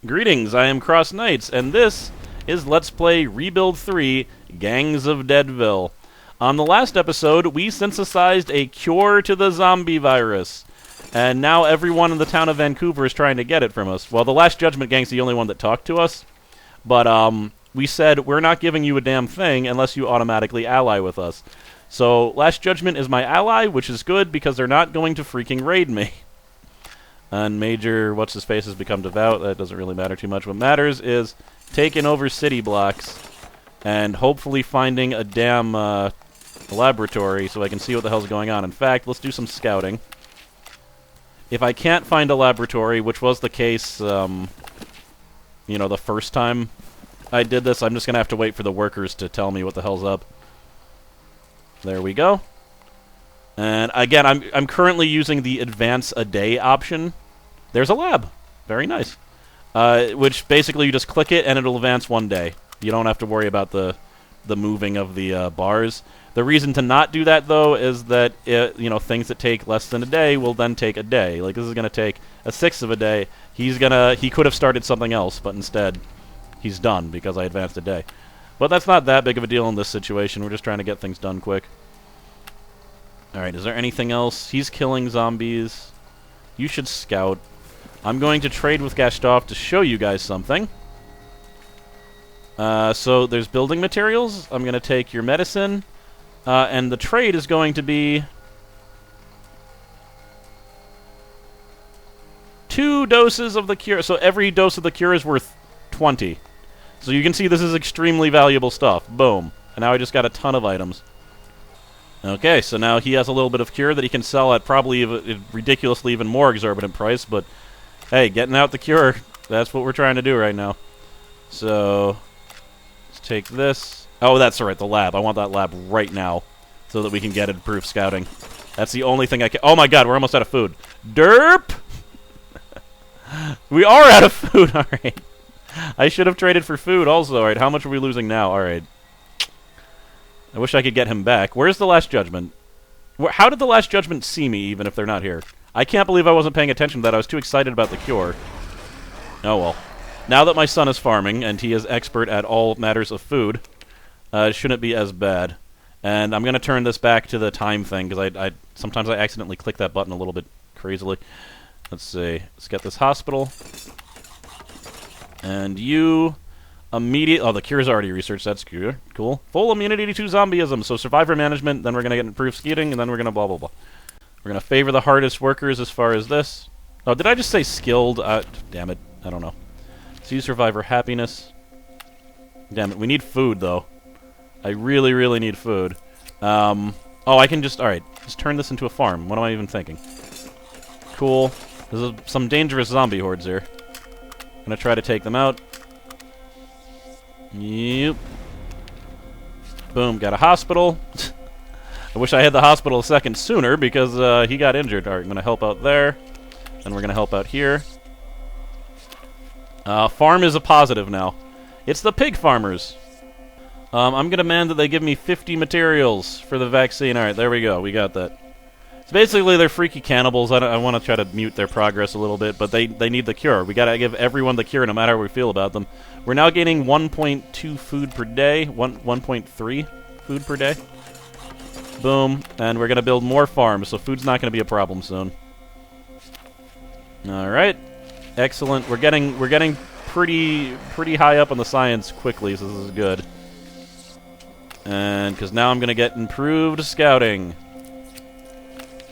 Greetings, I am CrossKnights, and this is Let's Play Rebuild 3 Gangs of Deadville. On the last episode, we synthesized a cure to the zombie virus, and now everyone in the town of Vancouver is trying to get it from us. Well, the Last Judgment Gang's the only one that talked to us, but we said, we're not giving you a damn thing unless you automatically ally with us. So, Last Judgment is my ally, which is good because they're not going to freaking raid me. And Major What's-His-Face has become devout. That doesn't really matter too much. What matters is taking over city blocks and hopefully finding a damn laboratory so I can see what the hell's going on. In fact, let's do some scouting. If I can't find a laboratory, which was the case, the first time I did this, I'm just going to have to wait for the workers to tell me what the hell's up. There we go. And again, I'm currently using the advance a day option. There's a lab. Very nice. Which basically you just click it and it'll advance one day. You don't have to worry about the moving of the bars. The reason to not do that though is that things that take less than a day will then take a day. Like this is gonna take a sixth of a day. He could have started something else, but instead he's done because I advanced a day. But that's not that big of a deal in this situation. We're just trying to get things done quick. Alright, is there anything else? He's killing zombies. You should scout. I'm going to trade with Gashtov to show you guys something. So there's building materials. I'm going to take your medicine. And the trade is going to be 2 doses of the cure. So every dose of the cure is worth 20. So you can see this is extremely valuable stuff. Boom. And now I just got a ton of items. Okay, so now he has a little bit of cure that he can sell at probably a ridiculously even more exorbitant price, but hey, getting out the cure, that's what we're trying to do right now. So, let's take this. Oh, that's alright, the lab. I want that lab right now so that we can get improved scouting. That's the only thing I can... Oh my god, we're almost out of food. Derp! We are out of food, alright. I should have traded for food also, alright. How much are we losing now? Alright. I wish I could get him back. Where's the Last Judgment? How did the Last Judgment see me, even if they're not here? I can't believe I wasn't paying attention to that. I was too excited about the cure. Oh, well. Now that my son is farming, and he is expert at all matters of food, it shouldn't be as bad. And I'm going to turn this back to the time thing, because sometimes I accidentally click that button a little bit crazily. Let's see. Let's get this hospital. And you... Oh, the cure's already researched. That's cool. Full immunity to zombieism. So survivor management, then we're going to get improved scouting, and then we're going to blah, blah, blah. We're going to favor the hardest workers as far as this. Oh, did I just say skilled? Damn it. I don't know. See survivor happiness. Damn it. We need food, though. I really, really need food. Oh, I can just... Alright. Just turn this into a farm. What am I even thinking? Cool. There's some dangerous zombie hordes here. I'm going to try to take them out. Yep. Boom, got a hospital. I wish I had the hospital a second sooner because he got injured. Alright, I'm going to help out there. And we're going to help out here. Farm is a positive now. It's the pig farmers. I'm going to demand that they give me 50 materials for the vaccine. Alright, there we go. We got that. So basically, they're freaky cannibals. I want to try to mute their progress a little bit, but they need the cure. We got to give everyone the cure no matter how we feel about them. We're now gaining 1.2 food per day. 1.3 food per day. Boom. And we're going to build more farms, so food's not going to be a problem soon. Alright. Excellent. We're getting pretty high up on the science quickly, so this is good. And because now I'm going to get improved scouting.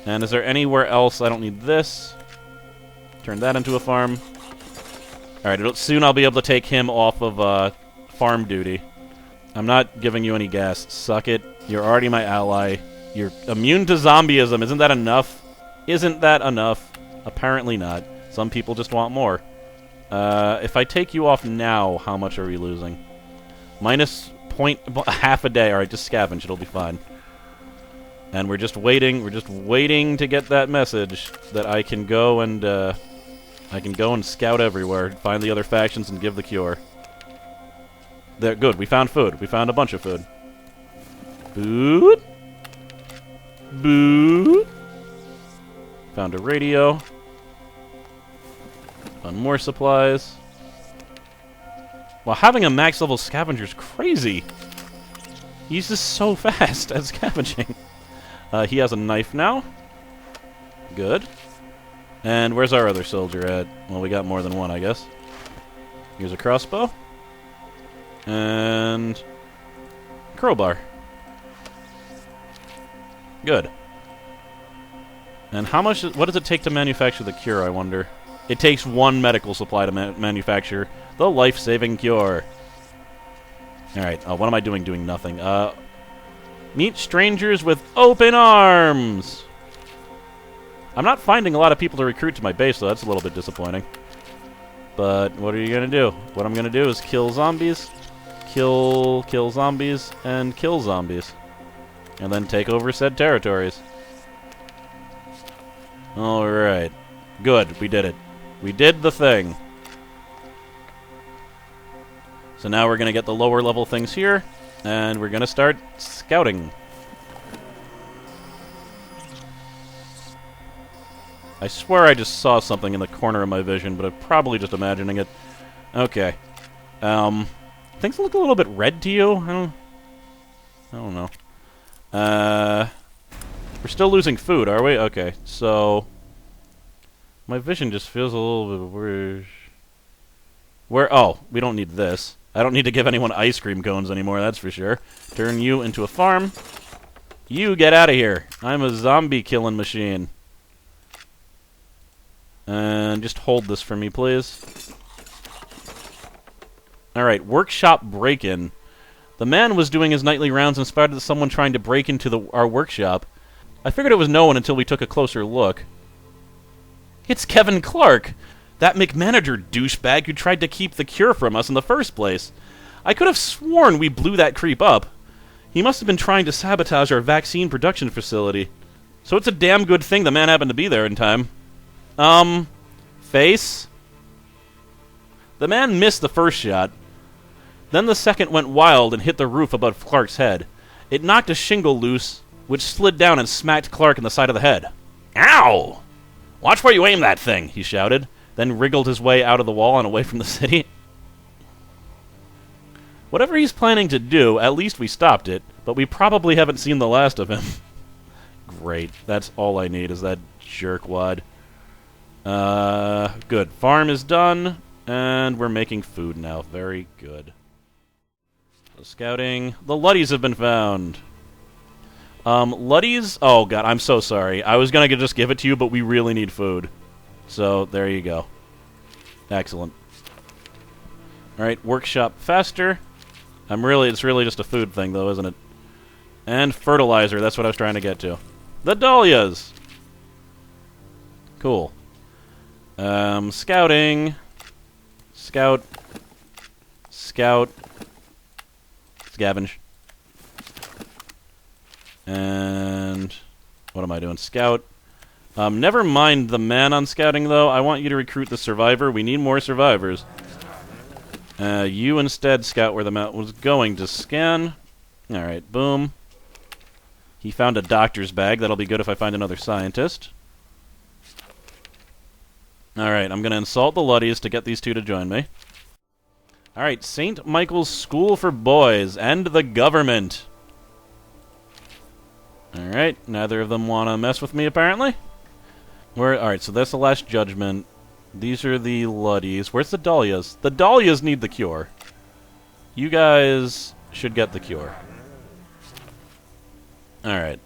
And is there anywhere else? I don't need this. Turn that into a farm. Alright, soon I'll be able to take him off of farm duty. I'm not giving you any gas. Suck it. You're already my ally. You're immune to zombieism. Isn't that enough? Isn't that enough? Apparently not. Some people just want more. If I take you off now, how much are we losing? Minus half a day. Alright, just scavenge. It'll be fine. And we're just waiting to get that message that I can go and scout everywhere, find the other factions, and give the cure. There, good. We found food. We found a bunch of food. Food. Food. Found a radio. Found more supplies. Well, having a max level scavenger is crazy. He's just so fast at scavenging. He has a knife now. Good. And where's our other soldier at? Well, we got more than one, I guess. Here's a crossbow. And crowbar. Good. And how much? What does it take to manufacture the cure, I wonder? It takes 1 medical supply to manufacture the life-saving cure. Alright, what am I doing? Doing nothing. Meet strangers with open arms! I'm not finding a lot of people to recruit to my base, though. That's a little bit disappointing. But what are you going to do? What I'm going to do is kill zombies, kill zombies, and kill zombies. And then take over said territories. Alright. Good, we did it. We did the thing. So now we're going to get the lower level things here, and we're going to start scouting. I swear I just saw something in the corner of my vision, but I'm probably just imagining it. Okay. Things look a little bit red to you? I don't know. We're still losing food, are we? Okay, so my vision just feels a little bit weird. Oh, we don't need this. I don't need to give anyone ice cream cones anymore, that's for sure. Turn you into a farm. You get out of here. I'm a zombie killing machine. And just hold this for me, please. Alright, workshop break-in. The man was doing his nightly rounds and spotted someone trying to break into our workshop. I figured it was no one until we took a closer look. It's Kevin Clark! That McManager douchebag who tried to keep the cure from us in the first place. I could have sworn we blew that creep up. He must have been trying to sabotage our vaccine production facility. So it's a damn good thing the man happened to be there in time. Face? The man missed the first shot. Then the second went wild and hit the roof above Clark's head. It knocked a shingle loose, which slid down and smacked Clark in the side of the head. Ow! Watch where you aim that thing, he shouted, then wriggled his way out of the wall and away from the city. Whatever he's planning to do, at least we stopped it, but we probably haven't seen the last of him. Great. That's all I need, is that jerkwad. Good. Farm is done, and we're making food now. Very good. So scouting. The Luddies have been found. Luddies? Oh, God, I'm so sorry. I was gonna just give it to you, but we really need food. So, there you go. Excellent. Alright, workshop faster. It's really just a food thing, though, isn't it? And fertilizer, that's what I was trying to get to. The Dahlias! Cool. Scouting. Scout. Scout. Scavenge. And what am I doing? Scout. Never mind the man on scouting, though. I want you to recruit the survivor. We need more survivors. You instead scout where the man was going to scan. Alright, boom. He found a doctor's bag. That'll be good if I find another scientist. Alright, I'm going to insult the Luddies to get these two to join me. Alright, St. Michael's School for Boys and the government. Alright, neither of them want to mess with me, apparently. Alright, so that's the last judgment. These are the Luddies. Where's the Dahlias? The Dahlias need the cure. You guys should get the cure. Alright.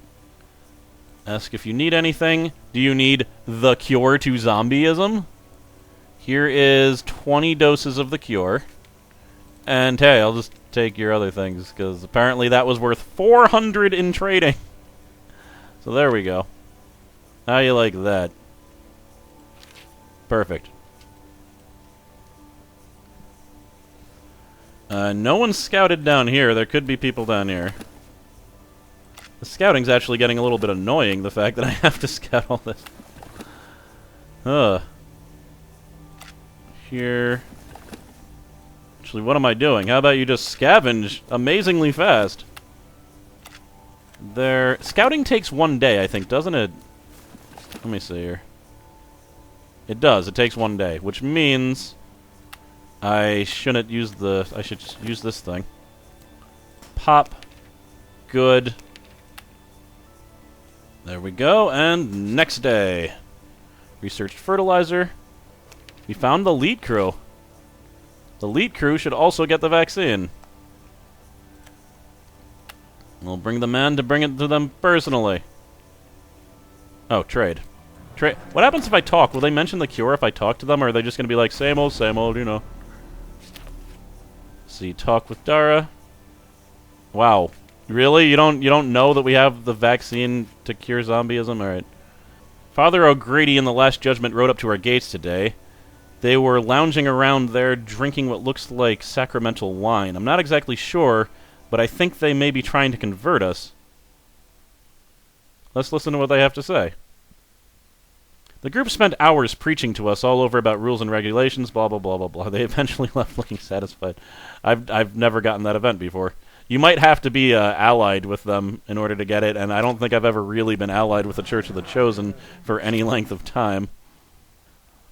Ask if you need anything. Do you need the cure to zombieism? Here is 20 doses of the cure. And hey, I'll just take your other things, because apparently that was worth 400 in trading. So there we go. How you like that? Perfect. No one scouted down here. There could be people down here. The scouting's actually getting a little bit annoying, the fact that I have to scout all this. Here. Actually, what am I doing? How about you just scavenge amazingly fast? There. Scouting takes 1 day, I think, doesn't it? Let me see here. It does. It takes 1 day, which means I shouldn't use the... I should just use this thing. Pop. Good. There we go, and next day. Researched fertilizer. We found the lead crew. The lead crew should also get the vaccine. We'll bring them in to bring it to them personally. Oh, trade. What happens if I talk? Will they mention the cure if I talk to them, or are they just going to be like, same old, you know? See, talk with Dara. Wow. Really? You don't know that we have the vaccine to cure zombieism? Alright. Father O'Grady and the Last Judgment rode up to our gates today. They were lounging around there drinking what looks like sacramental wine. I'm not exactly sure, but I think they may be trying to convert us. Let's listen to what they have to say. The group spent hours preaching to us all over about rules and regulations, blah, blah, blah, blah, blah. They eventually left looking satisfied. I've never gotten that event before. You might have to be allied with them in order to get it, and I don't think I've ever really been allied with the Church of the Chosen for any length of time.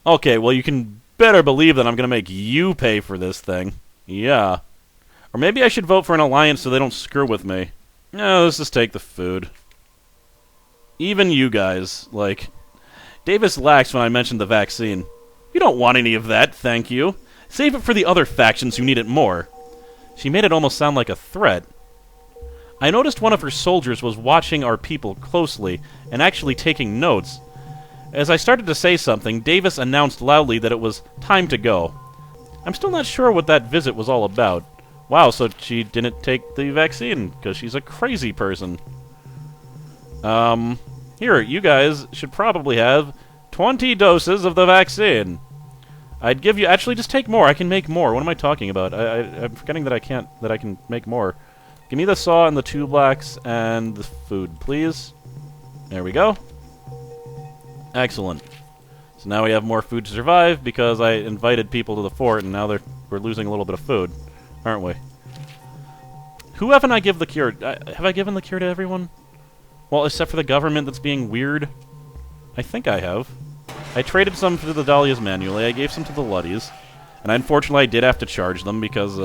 Okay, well, you can better believe that I'm going to make you pay for this thing. Yeah. Or maybe I should vote for an alliance so they don't screw with me. No, let's just take the food. Even you guys, like... Davis laughed when I mentioned the vaccine. You don't want any of that, thank you. Save it for the other factions who need it more. She made it almost sound like a threat. I noticed one of her soldiers was watching our people closely and actually taking notes. As I started to say something, Davis announced loudly that it was time to go. I'm still not sure what that visit was all about. Wow, so she didn't take the vaccine because she's a crazy person. Here, you guys should probably have 20 doses of the vaccine. I'd give you... Actually, just take more. I can make more. What am I talking about? I'm forgetting that I can make more. Give me the saw and the 2 blacks and the food, please. There we go. Excellent. So now we have more food to survive because I invited people to the fort, and now we're losing a little bit of food, aren't we? Who haven't I given the cure? Have I given the cure to everyone? Well, except for the government that's being weird. I think I have. I traded some to the Dahlias manually. I gave some to the Luddies. And unfortunately, I did have to charge them because,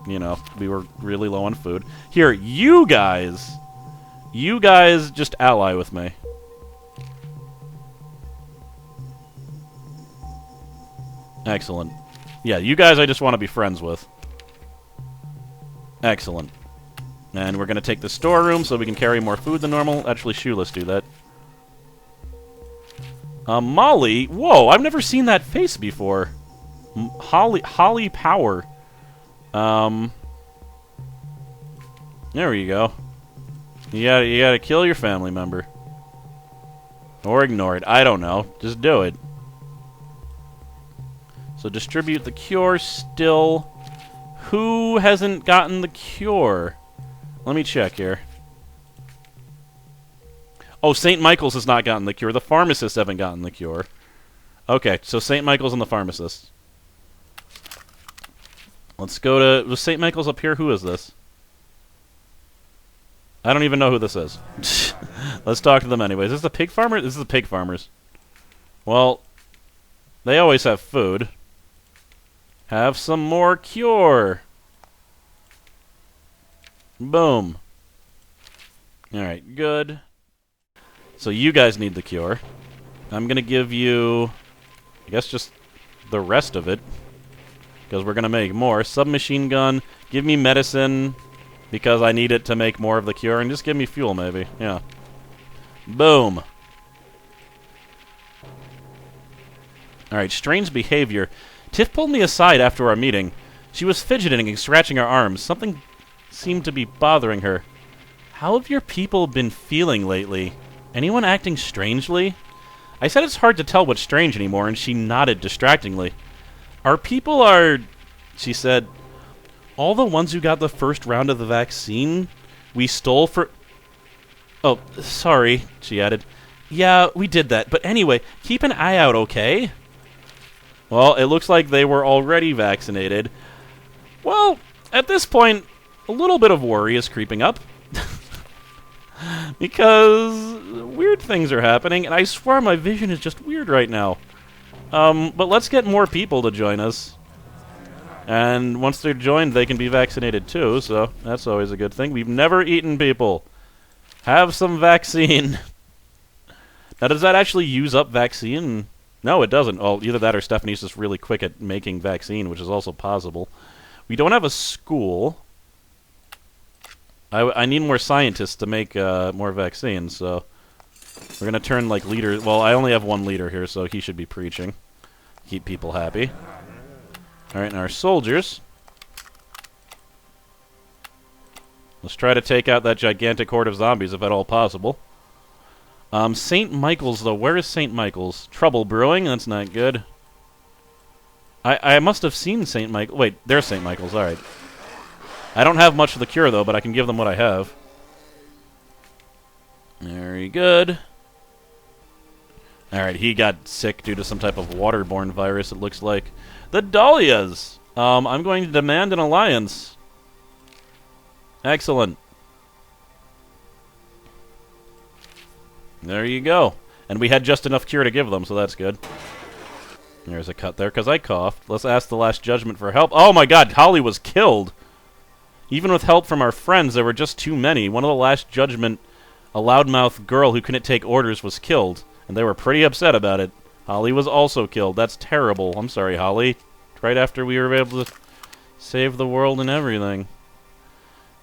you know, we were really low on food. Here, you guys just ally with me. Excellent. Yeah, you guys I just want to be friends with. Excellent. And we're going to take the storeroom so we can carry more food than normal. Actually, Shu, let's do that. Molly? Whoa, I've never seen that face before. Holly Power. There you go. You gotta kill your family member. Or ignore it. I don't know. Just do it. So distribute the cure still. Who hasn't gotten the cure? Let me check here. Oh, St. Michael's has not gotten the cure. The pharmacists haven't gotten the cure. Okay, so St. Michael's and the pharmacists. Let's go to... Was St. Michael's up here? Who is this? I don't even know who this is. Let's talk to them anyways. Is this the pig farmer? This is the pig farmers. Well, they always have food. Have some more cure. Boom. Alright, good. So you guys need the cure. I'm going to give you, I guess, just the rest of it. Because we're going to make more. Submachine gun. Give me medicine. Because I need it to make more of the cure. And just give me fuel, maybe. Yeah. Boom. Alright, strange behavior. Tiff pulled me aside after our meeting. She was fidgeting and scratching her arms. Something seemed to be bothering her. How have your people been feeling lately? Anyone acting strangely? I said it's hard to tell what's strange anymore, and she nodded distractingly. Our people are... She said, all the ones who got the first round of the vaccine we stole for... Oh, sorry, she added. Yeah, we did that, but anyway, keep an eye out, okay? Well, it looks like they were already vaccinated. Well, at this point, a little bit of worry is creeping up. Because weird things are happening, and I swear my vision is just weird right now. But let's get more people to join us. And once they're joined, they can be vaccinated too, so that's always a good thing. We've never eaten people. Have some vaccine. Now, does that actually use up vaccine? No, it doesn't. Well, either that or Stephanie's just really quick at making vaccine, which is also possible. We don't have a school. I need more scientists to make more vaccines, so we're going to turn, like, leader... Well, I only have one leader here, so he should be preaching. Keep people happy. Alright, and our soldiers. Let's try to take out that gigantic horde of zombies, if at all possible. St. Michael's, though. Where is St. Michael's? Trouble brewing? That's not good. I must have seen St. Michael. Wait, there's St. Michael's. Alright. I don't have much of the cure, though, but I can give them what I have. Very good. Alright, he got sick due to some type of waterborne virus, it looks like. The Dahlias! I'm going to demand an alliance. Excellent. There you go. And we had just enough cure to give them, so that's good. There's a cut there, because I coughed. Let's ask the Last Judgment for help. Oh my god, Holly was killed! Even with help from our friends, there were just too many. One of the Last Judgment, a loudmouth girl who couldn't take orders, was killed. And they were pretty upset about it. Holly was also killed. That's terrible. I'm sorry, Holly. Right after we were able to save the world and everything.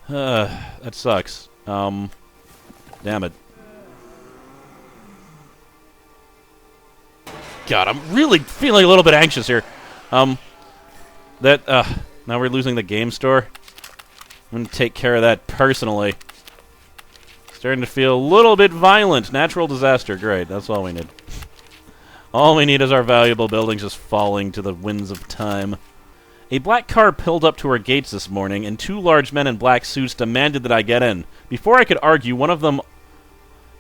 That sucks. Damn it. God, I'm really feeling a little bit anxious here. Now we're losing the game store. I'm going to take care of that personally. Starting to feel a little bit violent. Natural disaster. Great. That's all we need. All we need is our valuable buildings just falling to the winds of time. A black car pulled up to our gates this morning, and two large men in black suits demanded that I get in. Before I could argue, one of them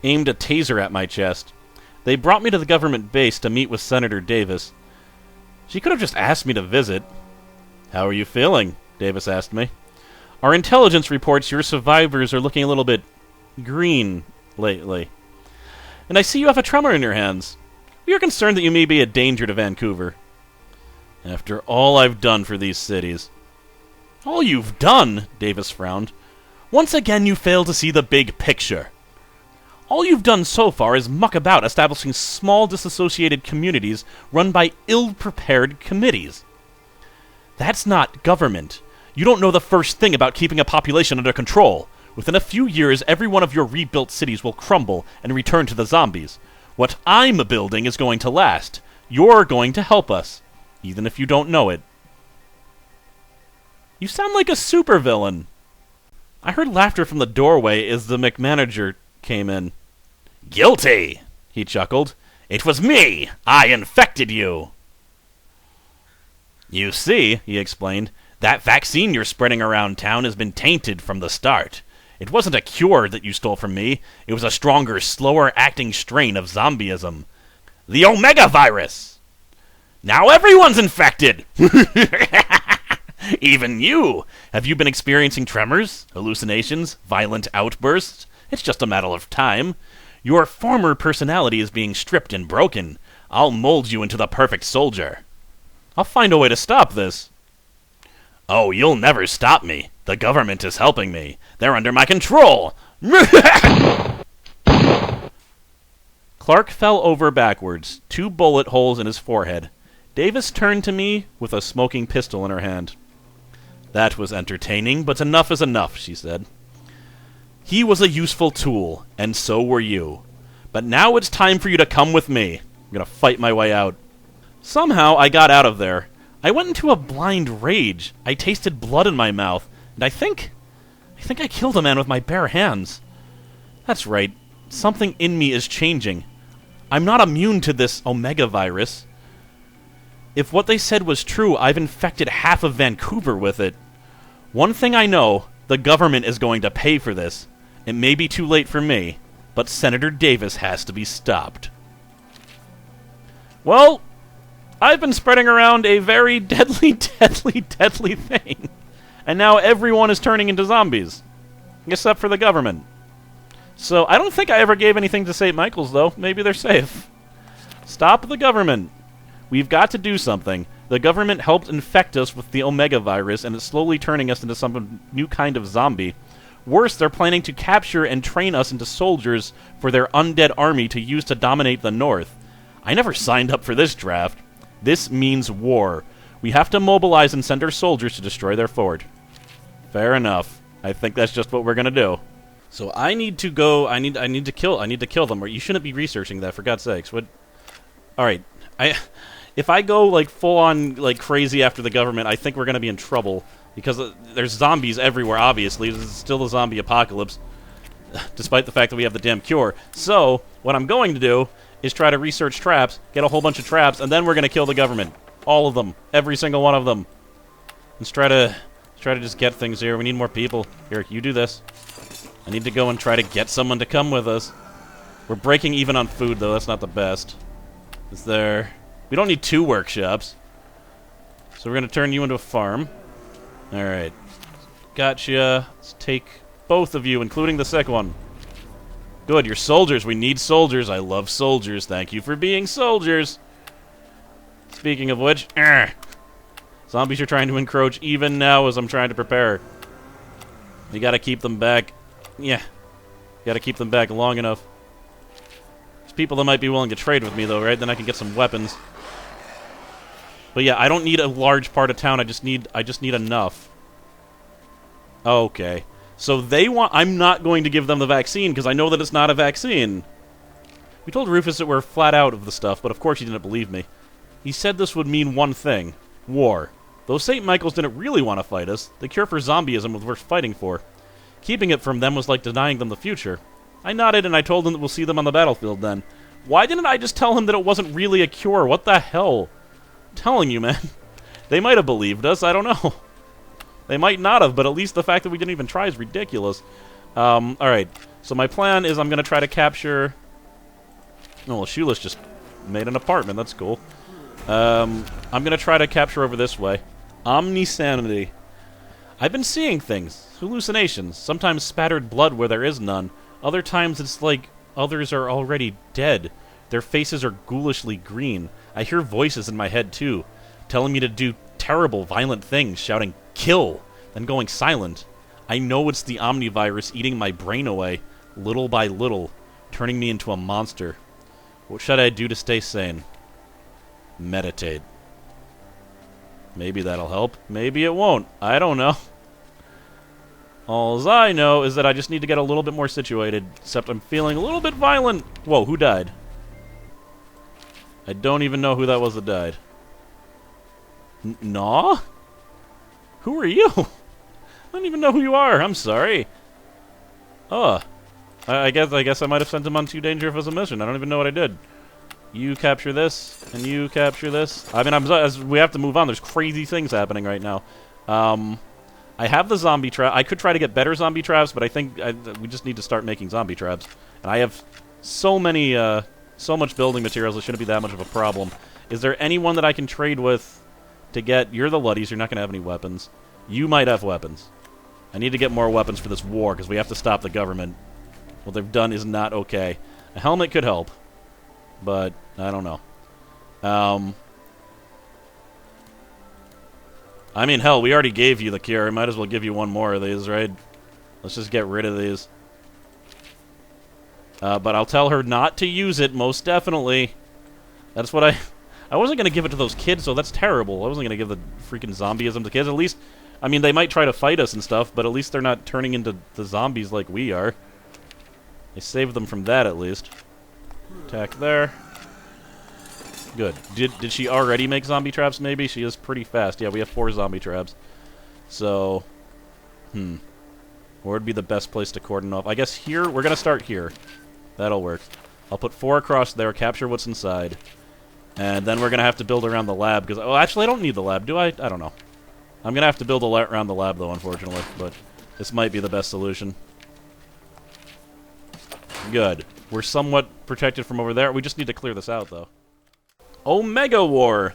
aimed a taser at my chest. They brought me to the government base to meet with Senator Davis. She could have just asked me to visit. How are you feeling? Davis asked me. Our intelligence reports your survivors are looking a little bit green lately. And I see you have a tremor in your hands. We are concerned that you may be a danger to Vancouver. After all I've done for these cities. All you've done? Davis frowned. Once again you fail to see the big picture. All you've done so far is muck about establishing small disassociated communities run by ill-prepared committees. That's not government. You don't know the first thing about keeping a population under control. Within a few years, every one of your rebuilt cities will crumble and return to the zombies. What I'm building is going to last. You're going to help us, even if you don't know it. You sound like a supervillain. I heard laughter from the doorway as the McManager came in. Guilty, he chuckled. It was me. I infected you. You see, he explained, that vaccine you're spreading around town has been tainted from the start. It wasn't a cure that you stole from me. It was a stronger, slower-acting strain of zombieism. The Omega virus! Now everyone's infected! Even you! Have you been experiencing tremors, hallucinations, violent outbursts? It's just a matter of time. Your former personality is being stripped and broken. I'll mold you into the perfect soldier. I'll find a way to stop this. Oh, you'll never stop me. The government is helping me. They're under my control. Clark fell over backwards, 2 bullet holes in his forehead. Davis turned to me with a smoking pistol in her hand. That was entertaining, but enough is enough, she said. He was a useful tool, and so were you. But now it's time for you to come with me. I'm gonna fight my way out. Somehow I got out of there. I went into a blind rage. I tasted blood in my mouth, and I think I killed a man with my bare hands. That's right. Something in me is changing. I'm not immune to this Omega virus. If what they said was true, I've infected half of Vancouver with it. One thing I know, the government is going to pay for this. It may be too late for me, but Senator Davis has to be stopped. Well, I've been spreading around a very deadly, deadly, deadly thing. And now everyone is turning into zombies. Except for the government. So, I don't think I ever gave anything to St. Michael's, though. Maybe they're safe. Stop the government. We've got to do something. The government helped infect us with the Omega virus, and it's slowly turning us into some new kind of zombie. Worse, they're planning to capture and train us into soldiers for their undead army to use to dominate the North. I never signed up for this draft. This means war. We have to mobilize and send our soldiers to destroy their fort. Fair enough. I think that's just what we're gonna do. So I need to go. I need to kill them. Or you shouldn't be researching that, for God's sakes. What? All right. If I go like full on like crazy after the government, I think we're gonna be in trouble because there's zombies everywhere. Obviously, this is still a zombie apocalypse, despite the fact that we have the damn cure. So what I'm going to do is try to research traps, get a whole bunch of traps, and then we're gonna kill the government, all of them, every single one of them. Let's try to just get things here. We need more people. Here, you do this. I need to go and try to get someone to come with us. We're breaking even on food, though. That's not the best. Is there... We don't need 2 workshops. So we're going to turn you into a farm. Alright. Gotcha. Let's take both of you, including the sick one. Good, you're soldiers. We need soldiers. I love soldiers. Thank you for being soldiers. Speaking of which... Zombies are trying to encroach even now as I'm trying to prepare. You gotta keep them back. Yeah. You gotta keep them back long enough. There's people that might be willing to trade with me, though, right? Then I can get some weapons. But yeah, I don't need a large part of town. I just need enough. Okay. So they want... I'm not going to give them the vaccine because I know that it's not a vaccine. We told Rufus that we're flat out of the stuff, but of course he didn't believe me. He said this would mean one thing. War. Though St. Michael's didn't really want to fight us, the cure for zombieism was worth fighting for. Keeping it from them was like denying them the future. I nodded and I told them that we'll see them on the battlefield then. Why didn't I just tell him that it wasn't really a cure? What the hell? I'm telling you, man. They might have believed us, I don't know. They might not have, but at least the fact that we didn't even try is ridiculous. Alright. So my plan is I'm going to try to capture... Oh, well, Shoeless just made an apartment. That's cool. I'm going to try to capture over this way. Omnisanity. I've been seeing things. Hallucinations. Sometimes spattered blood where there is none. Other times it's like others are already dead. Their faces are ghoulishly green. I hear voices in my head, too, telling me to do terrible, violent things, shouting, "Kill!" then going silent. I know it's the omnivirus eating my brain away, little by little, turning me into a monster. What should I do to stay sane? Meditate. Maybe that'll help. Maybe it won't. I don't know. All I know is that I just need to get a little bit more situated, except I'm feeling a little bit violent. Whoa, who died? I don't even know who that was that died. Nah? Who are you? I don't even know who you are. I'm sorry. I guess I might have sent him on too dangerous a mission. I don't even know what I did. You capture this, and you capture this. I mean, as we have to move on. There's crazy things happening right now. I have the zombie trap. I could try to get better zombie traps, but I think we just need to start making zombie traps. And I have so much building materials, it shouldn't be that much of a problem. Is there anyone that I can trade with to get... You're the Luddies. You're not going to have any weapons. You might have weapons. I need to get more weapons for this war, because we have to stop the government. What they've done is not okay. A helmet could help, but I don't know. I mean, hell, we already gave you the cure. I might as well give you one more of these, right? Let's just get rid of these. But I'll tell her not to use it, most definitely. That's what I wasn't going to give it to those kids, so that's terrible. I wasn't going to give the freaking zombieism to kids. At least, I mean, they might try to fight us and stuff, but at least they're not turning into the zombies like we are. I saved them from that, at least. Attack there. Good. Did she already make zombie traps, maybe? She is pretty fast. Yeah, we have 4 zombie traps. So, where would be the best place to cordon off? I guess here, we're going to start here. That'll work. I'll put 4 across there, capture what's inside. And then we're going to have to build around the lab, because... Oh, actually, I don't need the lab, do I? I don't know. I'm going to have to build around the lab, though, unfortunately. But this might be the best solution. Good. We're somewhat protected from over there. We just need to clear this out, though. Omega War!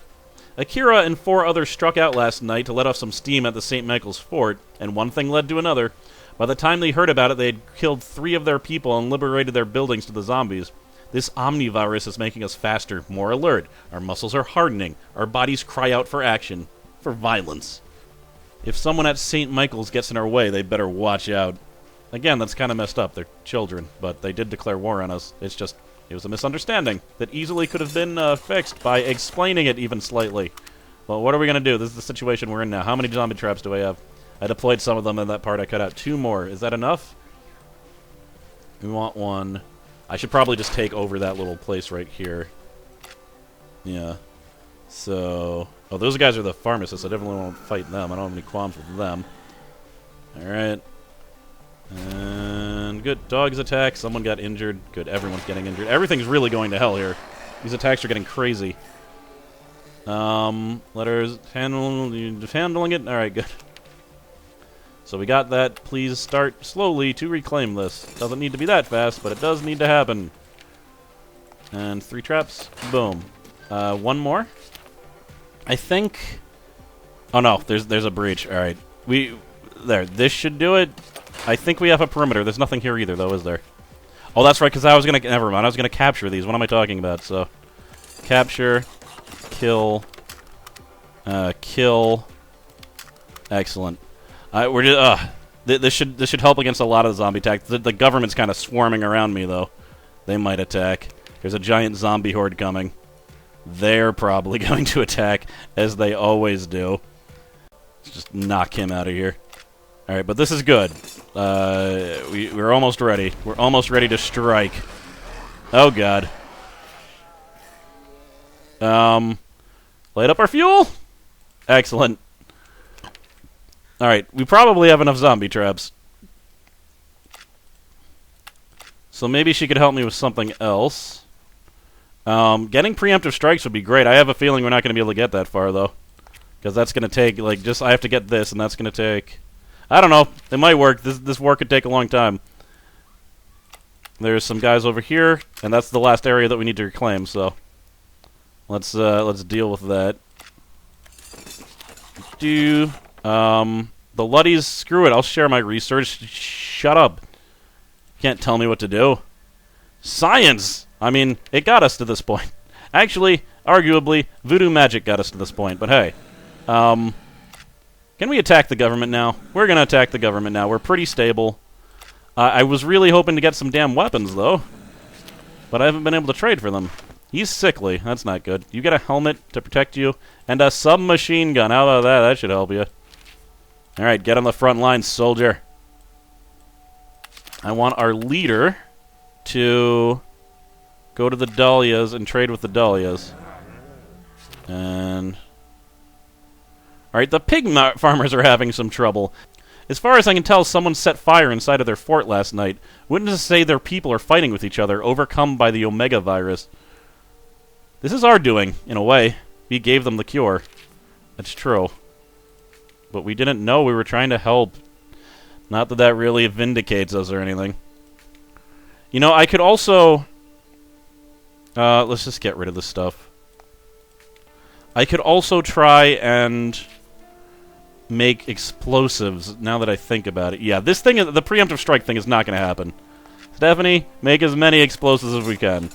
Akira and 4 others struck out last night to let off some steam at the St. Michael's fort, and one thing led to another. By the time they heard about it, they had killed 3 of their people and liberated their buildings to the zombies. This omnivirus is making us faster, more alert. Our muscles are hardening. Our bodies cry out for action, for violence. If someone at St. Michael's gets in our way, they better watch out. Again, that's kind of messed up. They're children, but they did declare war on us. It was a misunderstanding that easily could have been fixed by explaining it even slightly. Well, what are we going to do? This is the situation we're in now. How many zombie traps do I have? I deployed some of them in that part. I cut out 2 more. Is that enough? We want 1. I should probably just take over that little place right here. Yeah. So... Oh, those guys are the pharmacists. I definitely won't fight them. I don't have any qualms with them. Alright. And good. Dogs attack. Someone got injured. Good. Everyone's getting injured. Everything's really going to hell here. These attacks are getting crazy. Letters. Handling it? Alright, good. So we got that. Please start slowly to reclaim this. Doesn't need to be that fast, but it does need to happen. And 3 traps. Boom. 1 more. I think... Oh no, there's a breach. Alright. This should do it. I think we have a perimeter. There's nothing here either, though, is there? Oh, that's right, because I was going to... Never mind, I was going to capture these. What am I talking about? So, capture, kill, kill. Excellent. We're just... This should help against a lot of the zombie attacks. The government's kind of swarming around me, though. They might attack. There's a giant zombie horde coming. They're probably going to attack, as they always do. Let's just knock him out of here. Alright, but this is good. We're almost ready. We're almost ready to strike. Oh, God. Light up our fuel? Excellent. Alright, we probably have enough zombie traps. So maybe she could help me with something else. Getting preemptive strikes would be great. I have a feeling we're not going to be able to get that far, though. Because that's going to take, like, I have to get this, and that's going to take... I don't know. It might work. This war could take a long time. There's some guys over here, and that's the last area that we need to reclaim, so... Let's deal with that. The Luddies, screw it. I'll share my research. Shut up. Can't tell me what to do. Science! I mean, it got us to this point. Actually, arguably, voodoo magic got us to this point, but hey. Can we attack the government now? We're gonna attack the government now. We're pretty stable. I was really hoping to get some damn weapons, though. But I haven't been able to trade for them. He's sickly. That's not good. You get a helmet to protect you, and a submachine gun. How about that? That should help you. Alright, get on the front line, soldier. I want our leader to go to the Dahlias and trade with the Dahlias. And... Alright, the pig farmers are having some trouble. As far as I can tell, someone set fire inside of their fort last night. Witnesses say their people are fighting with each other, overcome by the Omega virus. This is our doing, in a way. We gave them the cure. That's true. But we didn't know we were trying to help. Not that that really vindicates us or anything. You know, I could also... let's just get rid of this stuff. I could also try and make explosives, now that I think about it. Yeah, this thing, the preemptive strike thing is not going to happen. Stephanie, make as many explosives as we can.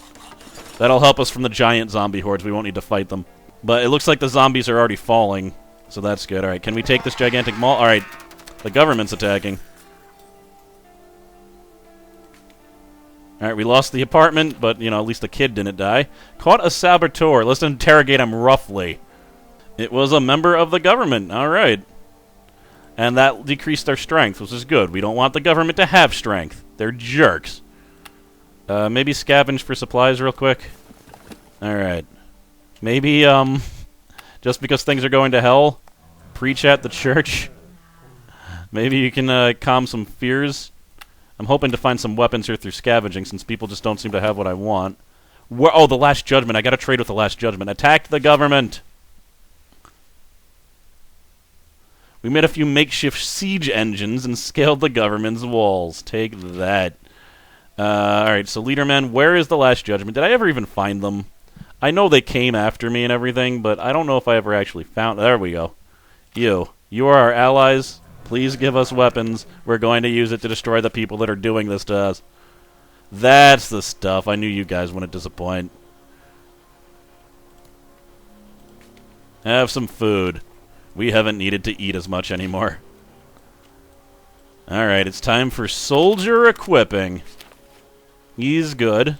That'll help us from the giant zombie hordes. We won't need to fight them. But it looks like the zombies are already falling, so that's good. Alright, can we take this gigantic mall? Alright, the government's attacking. Alright, we lost the apartment, but, you know, at least the kid didn't die. Caught a saboteur. Let's interrogate him roughly. It was a member of the government. Alright. And that decreased their strength, which is good. We don't want the government to have strength. They're jerks. Maybe scavenge for supplies real quick. Alright. Maybe, just because things are going to hell, preach at the church. Maybe you can, calm some fears. I'm hoping to find some weapons here through scavenging, since people just don't seem to have what I want. Oh, the Last Judgment. I gotta trade with the Last Judgment. Attack the government! We made a few makeshift siege engines and scaled the government's walls. Take that. Alright, so Leaderman, where is the Last Judgment? Did I ever even find them? I know they came after me and everything, but I don't know if I ever actually found... There we go. You are our allies. Please give us weapons. We're going to use it to destroy the people that are doing this to us. That's the stuff. I knew you guys wouldn't disappoint. Have some food. We haven't needed to eat as much anymore. Alright, it's time for soldier equipping. He's good.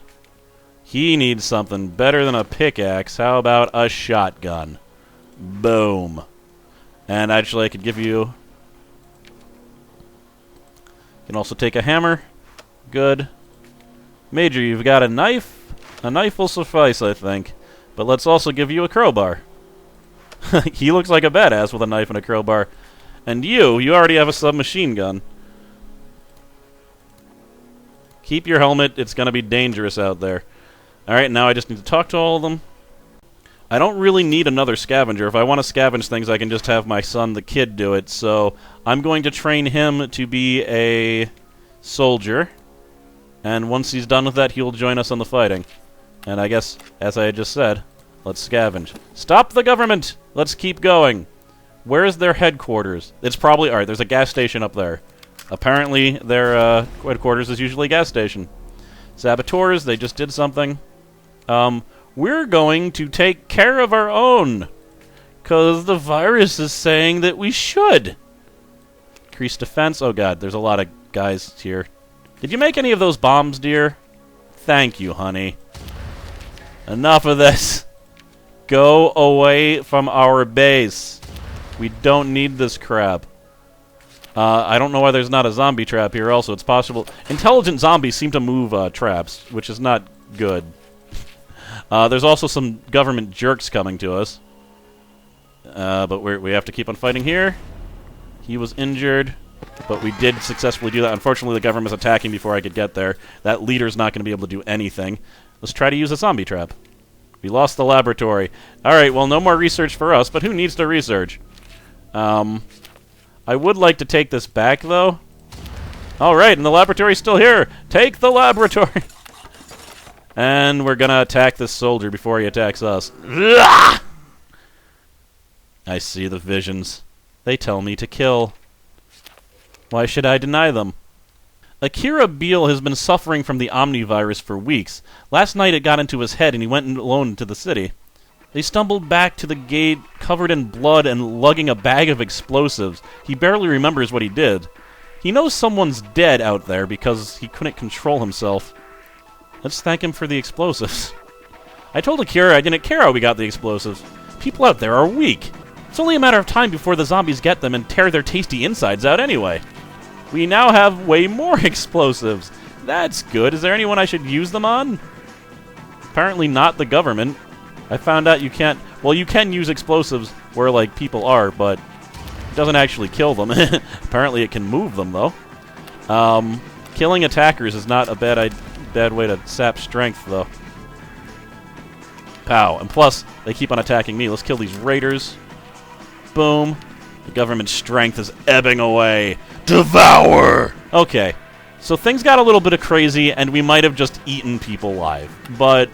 He needs something better than a pickaxe. How about a shotgun? Boom. And actually, I could give you... You can also take a hammer. Good. Major, you've got a knife. A knife will suffice, I think. But let's also give you a crowbar. He looks like a badass with a knife and a crowbar. And you already have a submachine gun. Keep your helmet. It's going to be dangerous out there. Alright, now I just need to talk to all of them. I don't really need another scavenger. If I want to scavenge things, I can just have my son, the kid, do it. So I'm going to train him to be a soldier. And once he's done with that, he'll join us on the fighting. And I guess, as I had just said, let's scavenge. Stop the government! Let's keep going. Where's their headquarters? It's probably... Alright, there's a gas station up there. Apparently, their headquarters is usually a gas station. Saboteurs, they just did something. We're going to take care of our own. Because the virus is saying that we should. Increase defense. Oh god, there's a lot of guys here. Did you make any of those bombs, dear? Thank you, honey. Enough of this. Go away from our base. We don't need this crap. I don't know why there's not a zombie trap here also. It's possible. Intelligent zombies seem to move traps, which is not good. There's also some government jerks coming to us. But we have to keep on fighting here. He was injured, but we did successfully do that. Unfortunately, the government's attacking before I could get there. That leader's not going to be able to do anything. Let's try to use a zombie trap. We lost the laboratory. Alright, well, no more research for us, but who needs to research? I would like to take this back, though. Alright, and the laboratory's still here! Take the laboratory! And we're gonna attack this soldier before he attacks us. I see the visions. They tell me to kill. Why should I deny them? Akira Beale has been suffering from the omnivirus for weeks. Last night it got into his head and he went alone into the city. They stumbled back to the gate, covered in blood and lugging a bag of explosives. He barely remembers what he did. He knows someone's dead out there because he couldn't control himself. Let's thank him for the explosives. I told Akira I didn't care how we got the explosives. People out there are weak. It's only a matter of time before the zombies get them and tear their tasty insides out anyway. We now have way more explosives. That's good. Is there anyone I should use them on? Apparently not the government. I found out you can't... Well, you can use explosives where, like, people are, but it doesn't actually kill them. Apparently it can move them, though. Killing attackers is not a bad way to sap strength, though. Pow. And plus, they keep on attacking me. Let's kill these raiders. Boom. The government's strength is ebbing away. Devour! Okay. So things got a little bit of crazy, and we might have just eaten people live. But...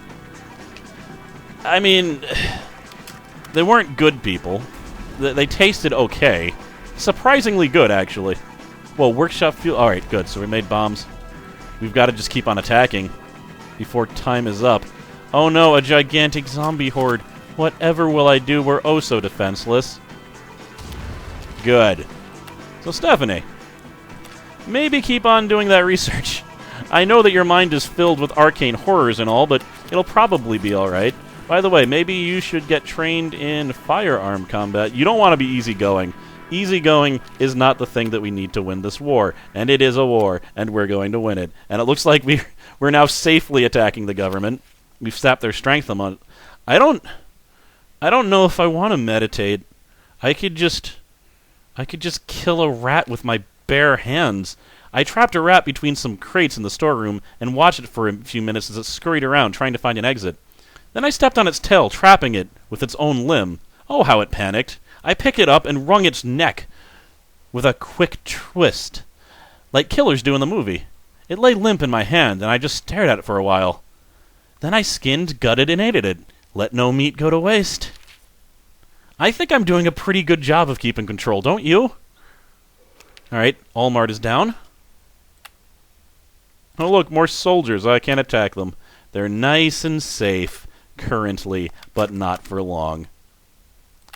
I mean, they weren't good people. They tasted okay. Surprisingly good, actually. Well, workshop fuel... Alright, good. So we made bombs. We've got to just keep on attacking before time is up. Oh no, a gigantic zombie horde. Whatever will I do? We're oh so defenseless. Good. So, Stephanie, maybe keep on doing that research. I know that your mind is filled with arcane horrors and all, but it'll probably be alright. By the way, maybe you should get trained in firearm combat. You don't want to be easygoing. Easygoing is not the thing that we need to win this war. And it is a war, and we're going to win it. And it looks like we're now safely attacking the government. We've sapped their strength among... I don't know if I want to meditate. I could just kill a rat with my bare hands. I trapped a rat between some crates in the storeroom and watched it for a few minutes as it scurried around trying to find an exit. Then I stepped on its tail, trapping it with its own limb. Oh, how it panicked. I picked it up and wrung its neck with a quick twist, like killers do in the movie. It lay limp in my hand, and I just stared at it for a while. Then I skinned, gutted, and ate it. Let no meat go to waste. I think I'm doing a pretty good job of keeping control, don't you? Alright, Allmart is down. Oh look, more soldiers. I can't attack them. They're nice and safe, currently, but not for long.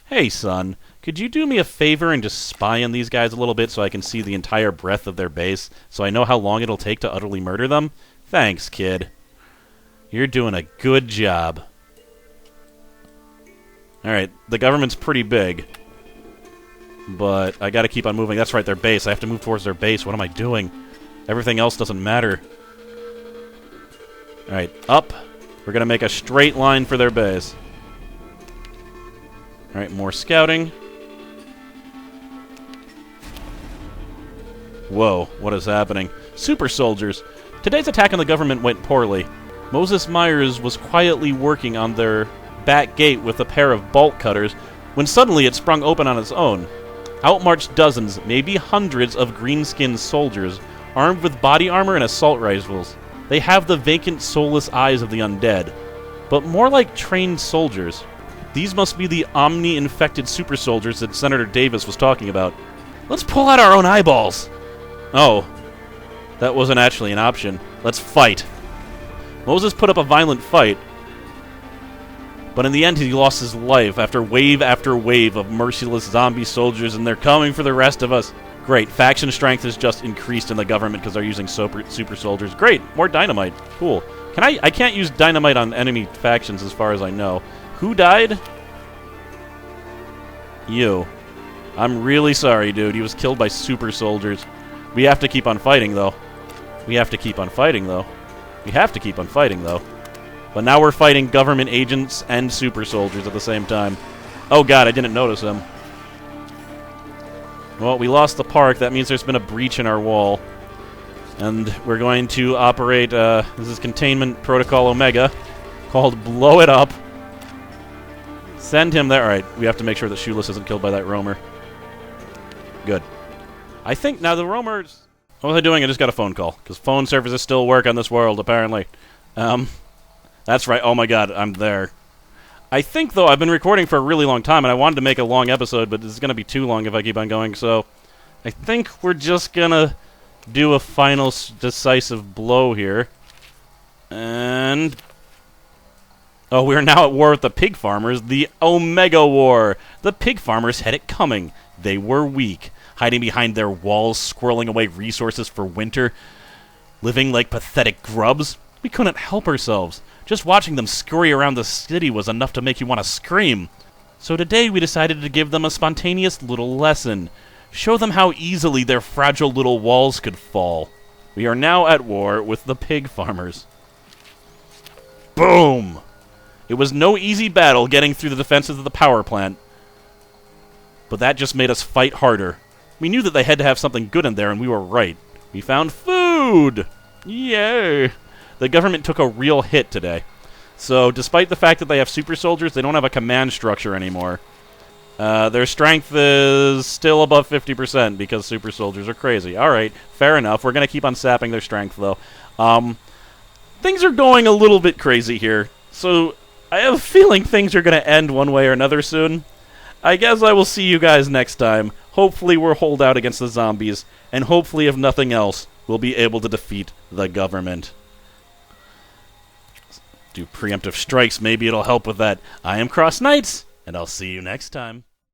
Hey, son, could you do me a favor and just spy on these guys a little bit so I can see the entire breadth of their base, so I know how long it'll take to utterly murder them? Thanks, kid. You're doing a good job. Alright, the government's pretty big. But I gotta keep on moving. That's right, their base. I have to move towards their base. What am I doing? Everything else doesn't matter. Alright, up. We're gonna make a straight line for their base. Alright, more scouting. Whoa, what is happening? Super soldiers. Today's attack on the government went poorly. Moses Myers was quietly working on their back gate with a pair of bolt cutters when suddenly it sprung open on its own. Out marched dozens, maybe hundreds of green-skinned soldiers, armed with body armor and assault rifles. They have the vacant, soulless eyes of the undead, but more like trained soldiers. These must be the omni-infected super soldiers that Senator Davis was talking about. Let's pull out our own eyeballs! Oh, that wasn't actually an option. Let's fight. Moses put up a violent fight, but in the end he lost his life after wave of merciless zombie soldiers, and they're coming for the rest of us. Great, faction strength has just increased in the government because they're using super soldiers. Great, more dynamite. Cool. I can't use dynamite on enemy factions as far as I know. Who died? You. I'm really sorry, dude. He was killed by super soldiers. We have to keep on fighting, though. We have to keep on fighting, though. But now we're fighting government agents and super soldiers at the same time. Oh god, I didn't notice them. Well, we lost the park. That means there's been a breach in our wall. And we're going to operate, this is Containment Protocol Omega, called Blow It Up. Send him there. Alright, we have to make sure that Shoeless isn't killed by that roamer. Good. I think, now the roamers... What was I doing? I just got a phone call, because phone services still work on this world, apparently. That's right. Oh my god, I'm there. I think, though, I've been recording for a really long time, and I wanted to make a long episode, but this is going to be too long if I keep on going, so... I think we're just gonna do a final decisive blow here. And... Oh, we are now at war with the pig farmers, the Omega War! The pig farmers had it coming. They were weak, hiding behind their walls, squirreling away resources for winter, living like pathetic grubs. We couldn't help ourselves. Just watching them scurry around the city was enough to make you want to scream. So today we decided to give them a spontaneous little lesson. Show them how easily their fragile little walls could fall. We are now at war with the pig farmers. Boom! It was no easy battle getting through the defenses of the power plant. But that just made us fight harder. We knew that they had to have something good in there, and we were right. We found food! Yay! The government took a real hit today. So, despite the fact that they have super soldiers, they don't have a command structure anymore. Their strength is still above 50% because super soldiers are crazy. Alright, fair enough. We're going to keep on sapping their strength, though. Things are going a little bit crazy here. So, I have a feeling things are going to end one way or another soon. I guess I will see you guys next time. Hopefully we'll hold out against the zombies, and hopefully, if nothing else, we'll be able to defeat the government. Do preemptive strikes, maybe it'll help with that. I am CrossKnights, and I'll see you next time.